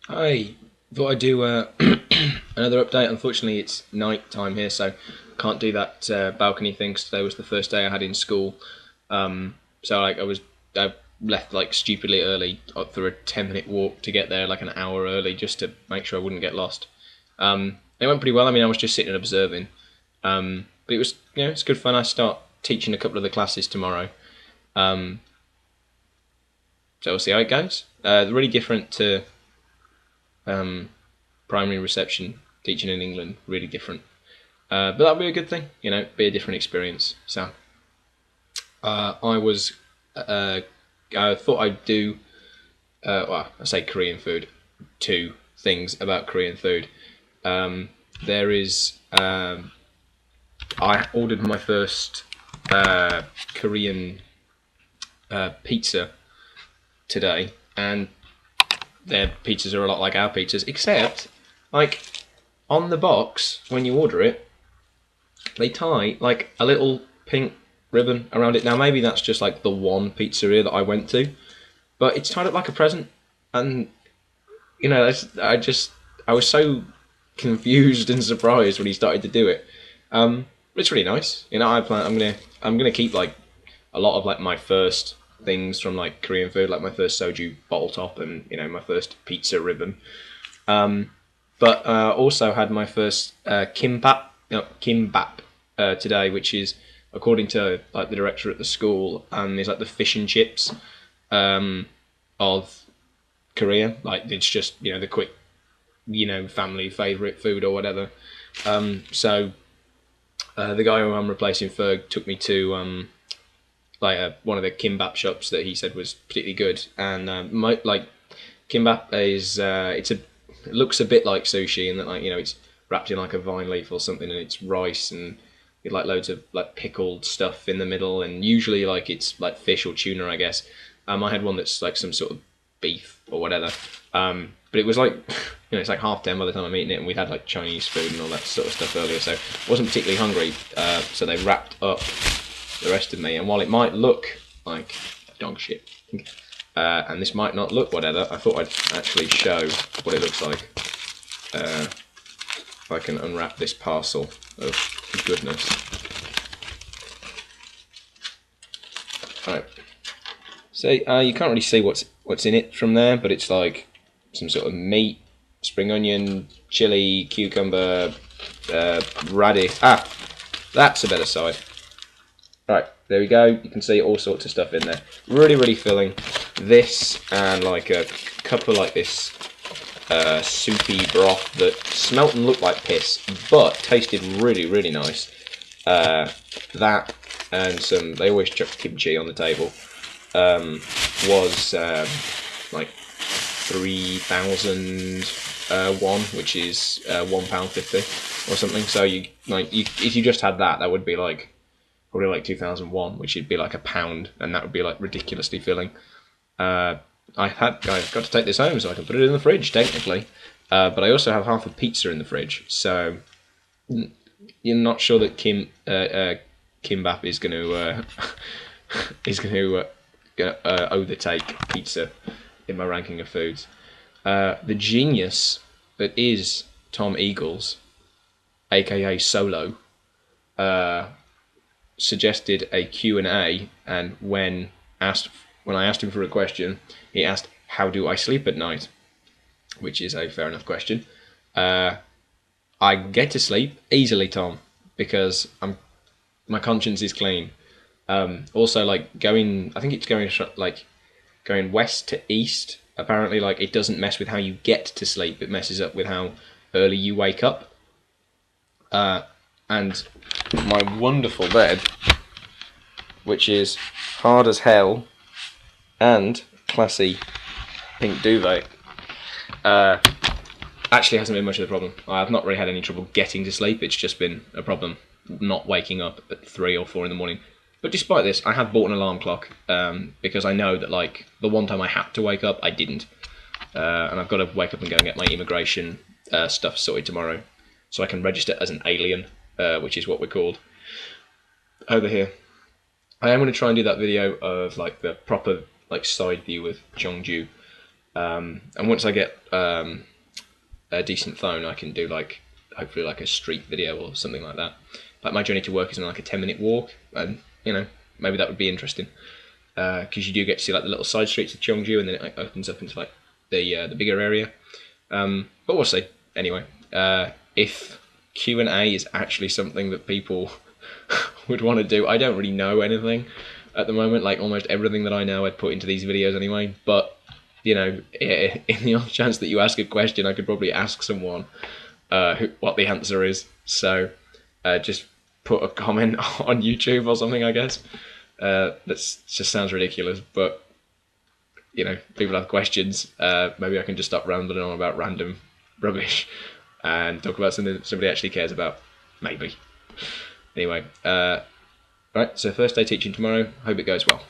Hi, thought I'd do another update. Unfortunately, it's night time here, so can't do that balcony thing. 'Cause today was the first day I had in school, so I left like stupidly early up for a 10-minute walk to get there like an hour early just to make sure I wouldn't get lost. It went pretty well. I mean, I was just sitting and observing, but it was it's good fun. I start teaching a couple of the classes tomorrow, um, so we'll see how it goes. Really different to primary reception teaching in England, really different. But that'll be a good thing, be a different experience. So I was, I thought I'd do, well, I say Korean food, two things about Korean food. There is, I ordered my first Korean pizza today, and their pizzas are a lot like our pizzas, except, like, on the box, when you order it, they tie, like, a little pink ribbon around it. Now, maybe that's just, like, the one pizzeria that I went to, but it's tied up like a present, and, I was so confused and surprised when he started to do it. It's really nice. I'm gonna keep, like, a lot of, like, my first things from like Korean food, like my first soju bottle top, and my first pizza ribbon. But also had my first kimbap today, which is according to like the director at the school, is like the fish and chips of Korea. Like it's just the quick family favorite food or whatever. So the guy who I'm replacing Ferg took me to one of the kimbap shops that he said was particularly good, and like kimbap is it looks a bit like sushi in that it's wrapped in like a vine leaf or something, and it's rice and with like loads of like pickled stuff in the middle, and usually like it's like fish or tuna, I guess. I had one that's like some sort of beef or whatever, but it was like it's like 10:30 by the time I'm eating it, and we'd had like Chinese food and all that sort of stuff earlier, so I wasn't particularly hungry. So they wrapped up the rest of me, and while it might look like dog shit, and this might not look whatever, I thought I'd actually show what it looks like. If I can unwrap this parcel of goodness. Right. So you can't really see what's in it from there, but it's like some sort of meat, spring onion, chili, cucumber, radish. That's a better side. Right, there we go. You can see all sorts of stuff in there. Really, really filling. This and like a cup of like this soupy broth that smelt and looked like piss, but tasted really, really nice. That and some. They always chuck kimchi on the table. Was like 3,000 won, which is £1.50 or something. So if you just had that, that would be like probably like 2,001, which would be like £1, and that would be like ridiculously filling. I've got to take this home so I can put it in the fridge technically, but I also have half a pizza in the fridge, so you're not sure that kimbap is going to overtake pizza in my ranking of foods. The genius that is Tom Eagles, aka Solo, suggested a Q&A, and when I asked him for a question, he asked, "How do I sleep at night?" Which is a fair enough question. I get to sleep easily, Tom, because my conscience is clean. Also, like I think it's going west to east. Apparently, like it doesn't mess with how you get to sleep; it messes up with how early you wake up. And my wonderful bed, which is hard as hell and classy pink duvet, actually hasn't been much of a problem. I've not really had any trouble getting to sleep. It's just been a problem not waking up at 3 or 4 in the morning. But despite this, I have bought an alarm clock because I know that like the one time I had to wake up, I didn't, and I've got to wake up and go and get my immigration stuff sorted tomorrow, so I can register as an alien, which is what we're called over here. I am going to try and do that video of like the proper like side view of Cheongju, And once I get a decent phone, I can do like hopefully like a street video or something like that. Like my journey to work is in like a 10-minute walk, and you know, maybe that would be interesting because you do get to see like the little side streets of Cheongju, and then it like, opens up into like the bigger area. But we'll see. Anyway, if Q&A is actually something that people would want to do, I don't really know anything at the moment. Like almost everything that I know I'd put into these videos anyway, but you know, in the off chance that you ask a question, I could probably ask someone what the answer is. So just put a comment on YouTube or something, I guess. That just sounds ridiculous, but you know, people have questions. Maybe I can just stop rambling on about random rubbish and talk about something that somebody actually cares about. Maybe. Anyway, right, so first day teaching tomorrow. Hope it goes well.